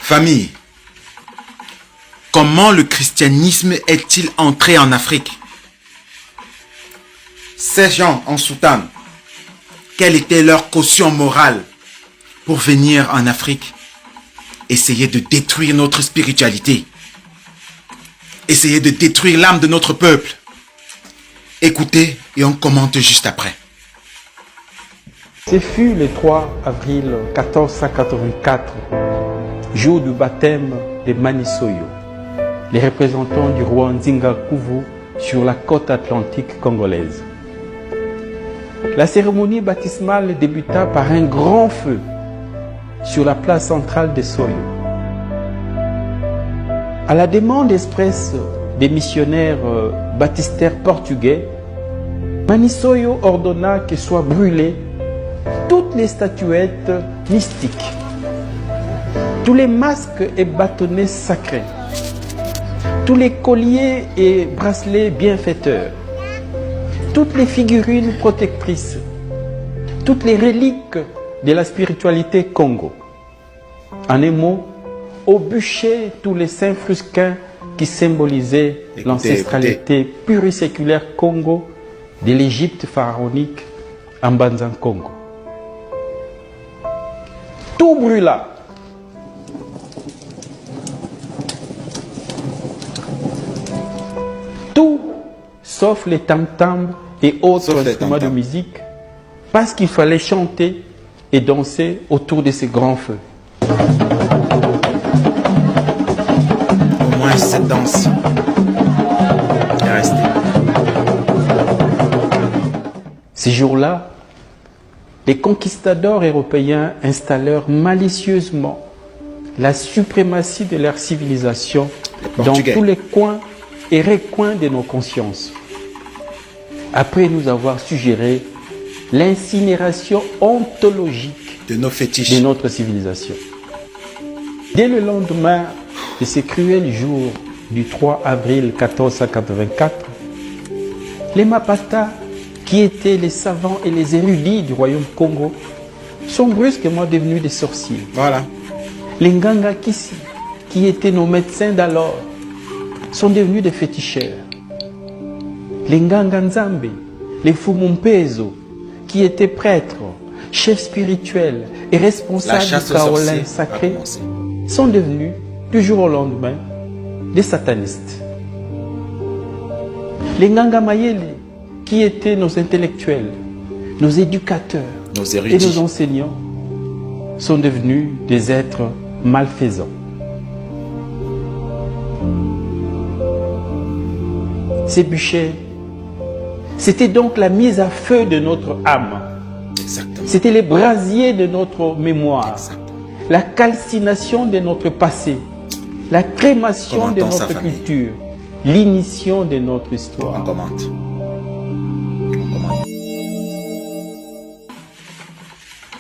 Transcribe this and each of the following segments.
Famille, comment le christianisme est-il entré en Afrique? Ces gens en soutane, quelle était leur caution morale pour venir en Afrique? Essayer de détruire notre spiritualité. Essayer de détruire l'âme de notre peuple. Écoutez et on commente juste après. Ce fut le 3 avril 1484, jour du baptême de Manisoyo, les représentants du roi Nzinga Kuvu sur la côte atlantique congolaise. La cérémonie baptismale débuta par un grand feu sur la place centrale de Soyo. À la demande expresse des missionnaires baptistères portugais, Manisoyo ordonna que soient brûlées toutes les statuettes mystiques, tous les masques et bâtonnets sacrés, tous les colliers et bracelets bienfaiteurs, toutes les figurines protectrices, toutes les reliques de la spiritualité Congo. En un mot, au bûcher tous les saints frusquins qui symbolisaient l'ancestralité pluriséculaire Congo de l'Égypte pharaonique en Banzan Congo. Tout brûla. Tout, sauf les tam-tams et autres instruments de musique, parce qu'il fallait chanter et danser autour de ces grands feux. Au moins cette danse est restée. Ces jours-là, les conquistadors européens installèrent malicieusement la suprématie de leur civilisation dans tous les coins et recoins de nos consciences. Après nous avoir suggéré l'incinération ontologique de nos fétiches, de notre civilisation. Dès le lendemain de ce cruel jour du 3 avril 1484, les Mapata, qui étaient les savants et les érudits du royaume Congo, sont brusquement devenus des sorciers. Voilà. Les Nganga Kisi, qui étaient nos médecins d'alors, sont devenus des féticheurs. Les Nganga Nzambe, les Fumumpezo, qui étaient prêtres, chefs spirituels et responsables du kaolin sacré, sont devenus, du jour au lendemain, des satanistes. Les Nganga Mayele, qui étaient nos intellectuels, nos éducateurs et nos enseignants, sont devenus des êtres malfaisants. Ces bûchers, c'était donc la mise à feu de notre âme. C'était les brasiers de notre mémoire. La calcination de notre passé. La crémation de notre culture. L'ignition de notre histoire. On commente.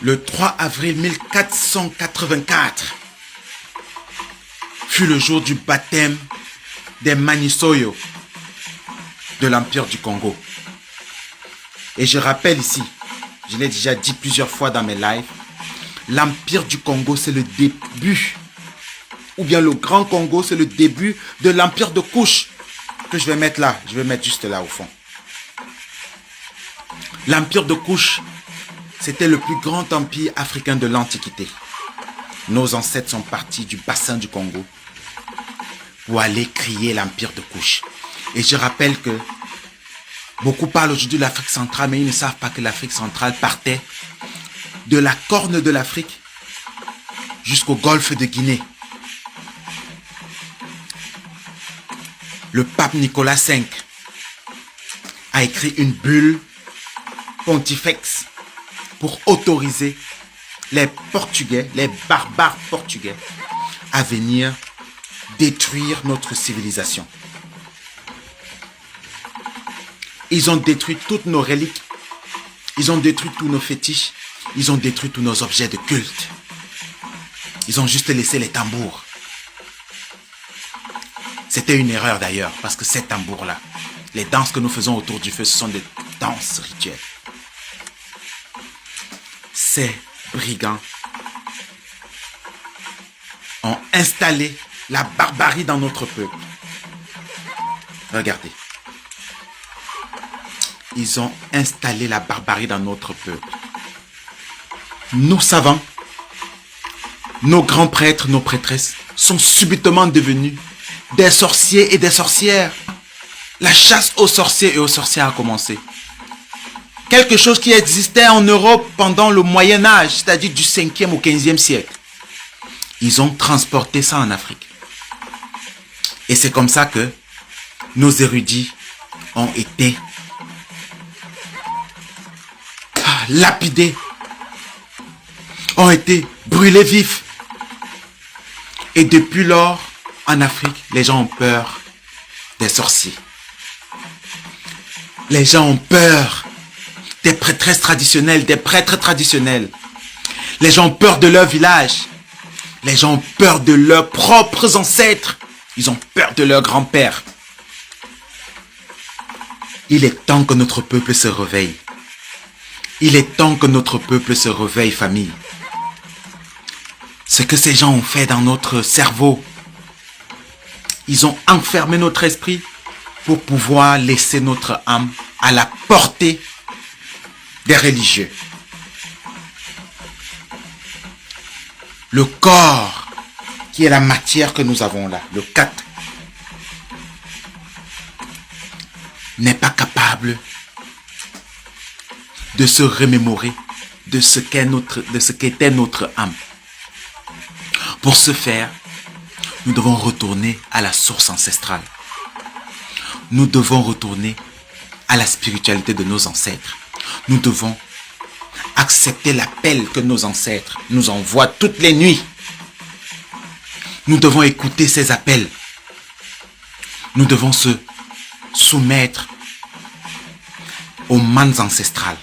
Le 3 avril 1484 fut le jour du baptême des Manisoyo de l'Empire du Congo. Et je rappelle ici, je l'ai déjà dit plusieurs fois dans mes lives, l'Empire du Congo, c'est le début, ou bien le Grand Congo, c'est le début de l'Empire de Couche, que je vais mettre là, je vais mettre juste là au fond. L'Empire de Couche, c'était le plus grand empire africain de l'Antiquité. Nos ancêtres sont partis du bassin du Congo pour aller créer l'Empire de Couche. Et je rappelle que beaucoup parlent aujourd'hui de l'Afrique centrale, mais ils ne savent pas que l'Afrique centrale partait de la Corne de l'Afrique jusqu'au golfe de Guinée. Le pape Nicolas V a écrit une bulle pontifex pour autoriser les Portugais, les barbares portugais, à venir détruire notre civilisation. Ils ont détruit toutes nos reliques, ils ont détruit tous nos fétiches, ils ont détruit tous nos objets de culte. Ils ont juste laissé les tambours. C'était une erreur d'ailleurs, parce que ces tambours-là, les danses que nous faisons autour du feu, ce sont des danses rituelles. Ces brigands ont installé la barbarie dans notre peuple. Regardez. Ils ont installé la barbarie dans notre peuple. Nos savants, nos grands prêtres, nos prêtresses sont subitement devenus des sorciers et des sorcières. La chasse aux sorciers et aux sorcières a commencé. Quelque chose qui existait en Europe pendant le Moyen-Âge, c'est-à-dire du 5e au 15e siècle. Ils ont transporté ça en Afrique. Et c'est comme ça que nos érudits ont été lapidés, ont été brûlés vifs. Et depuis lors, en Afrique, les gens ont peur des sorciers. Les gens ont peur des prêtresses traditionnelles, des prêtres traditionnels. Les gens ont peur de leur village. Les gens ont peur de leurs propres ancêtres. Ils ont peur de leurs grands-pères. Il est temps que notre peuple se réveille. Il est temps que notre peuple se réveille, famille. Ce que ces gens ont fait dans notre cerveau, ils ont enfermé notre esprit pour pouvoir laisser notre âme à la portée des religieux. Le corps, qui est la matière que nous avons là, le 4, n'est pas capable de se remémorer de ce qu'était notre âme. Pour ce faire, nous devons retourner à la source ancestrale. Nous devons retourner à la spiritualité de nos ancêtres. Nous devons accepter l'appel que nos ancêtres nous envoient toutes les nuits. Nous devons écouter ces appels. Nous devons se soumettre aux mannes ancestrales.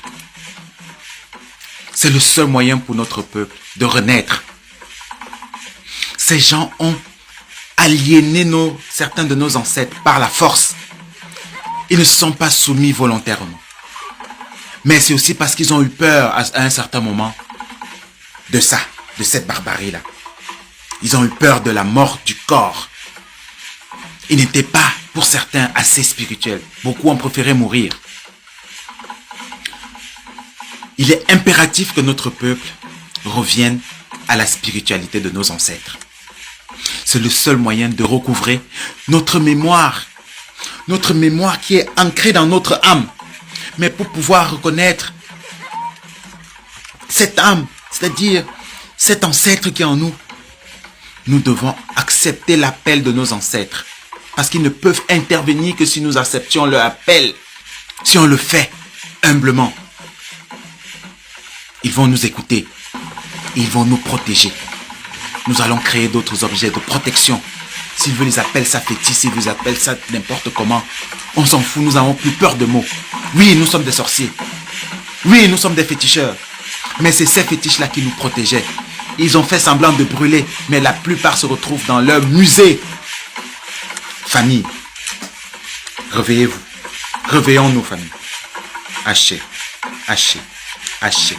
C'est le seul moyen pour notre peuple de renaître. Ces gens ont aliéné certains de nos ancêtres par la force. Ils ne se sont pas soumis volontairement. Mais c'est aussi parce qu'ils ont eu peur à un certain moment de ça, de cette barbarie-là. Ils ont eu peur de la mort du corps. Ils n'étaient pas, pour certains, assez spirituels. Beaucoup ont préféré mourir. Il est impératif que notre peuple revienne à la spiritualité de nos ancêtres. C'est le seul moyen de recouvrer notre mémoire qui est ancrée dans notre âme. Mais pour pouvoir reconnaître cette âme, c'est-à-dire cet ancêtre qui est en nous, nous devons accepter l'appel de nos ancêtres. Parce qu'ils ne peuvent intervenir que si nous acceptions leur appel. Si on le fait humblement. Ils vont nous écouter. Ils vont nous protéger. Nous allons créer d'autres objets de protection. S'ils veulent les appeler ça fétiche, s'ils vous appellent ça n'importe comment, on s'en fout, nous n'avons plus peur de mots. Oui, nous sommes des sorciers. Oui, nous sommes des féticheurs. Mais c'est ces fétiches-là qui nous protégeaient. Ils ont fait semblant de brûler, mais la plupart se retrouvent dans leur musée. Famille, réveillez-vous. Réveillons-nous, famille. Hachez, hachez, hachez.